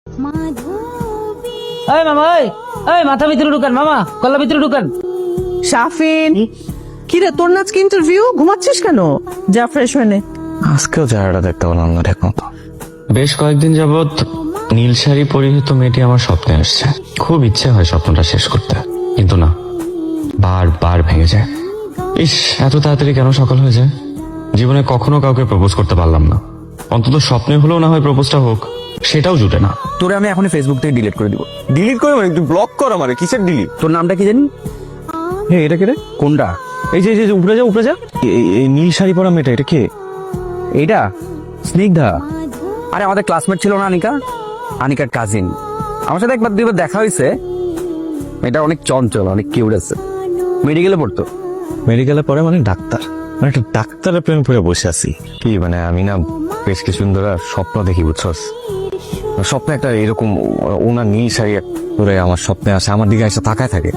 এই মামা, এই মাথা ভিতরে ঢুকান, মামা কল্লা ভিতরে ঢুকান। শাফিন, কি রে তোর নাচ ইন্টারভিউ? ঘুমাচ্ছিস কেন? যা ফ্রেশ হয়ে নে। আজকেও চেহারাটা দেখতে পেলাম না ঠিক মতো। বেশ কয়েকদিন যাবৎ নীল শাড়ি পরিহিত মেয়েটি আমার স্বপ্নে আসছে। খুব ইচ্ছে হয় স্বপ্নটা শেষ করতে, কিন্তু না, বারবার ভেঙে যায়। ইস, এত তাড়াতাড়ি কেন সকাল হয়ে যায়? জীবনে কখনো কাউকে প্রপোজ করতে পারলাম না। অন্তত স্বপ্নে হলেও না হয় প্রপোজটা হোক, সেটাও জুটে না। তোরে আমি এখনই ফেসবুক থেকে ডিলিট করে দিব। ডিলিট করে মানে তুই ব্লক কর আমারে, কিসের ডিলিট? তোর নামটা কি জানি? হ্যাঁ, এটা কে রে? কোনটা? এই যে উপরে যা উপরে যা, এই নীল শাড়ি পরা মেয়েটা, এটা কে? এইটা স্নিগ্ধা। আরে আমাদের ক্লাসমেট ছিল না আনিকা, আনিকার কাজিন। আমার সাথে একবার দুইবার দেখা হয়েছে। এটা অনেক চঞ্চল, অনেক কিউট আছে। মেডিকেলে পড়তো। মেডিকেলে পড়ে মানে ডাক্তার? মানে একটা ডাক্তারের প্রেমে পড়ে বসে আছি কি? মানে আমি না বেশ কিছুদিন ধরে স্বপ্ন দেখি, বুঝছস? স্বপ্নে একটা এরকম ওনার নীল শাড়ি পরে আমার স্বপ্নে আসে, আমার দিকে এসে তাকায় থাকে।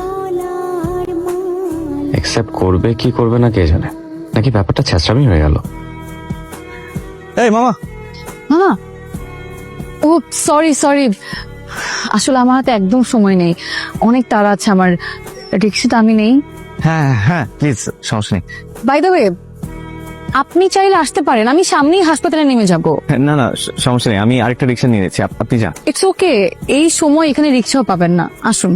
অ্যাকসেপ্ট করবে কি করবে না কে জানে, নাকি ব্যাপারটা ছেঁচড়ামি হয়ে গেল। এই মামা, মামা, ও সরি, আসলে আমার হাতে একদম সময় নেই, অনেক তাড়া আছে আমার। রিক্সাটা আমি নেই। হ্যাঁ হ্যাঁ প্লিজ, সমস্যা নেই। বাই দ্য ওয়ে, আপনি চাইলে আসতে পারেন, আমি সামনেই হাসপাতালে নেমে যাব। না না সমস্যা নেই, আমি আরেকটা রিক্সা নিয়ে নিচ্ছি, আপনি যান। ইটস ওকে, এই সময় এখানে রিক্সাও পাবেন না, আসুন।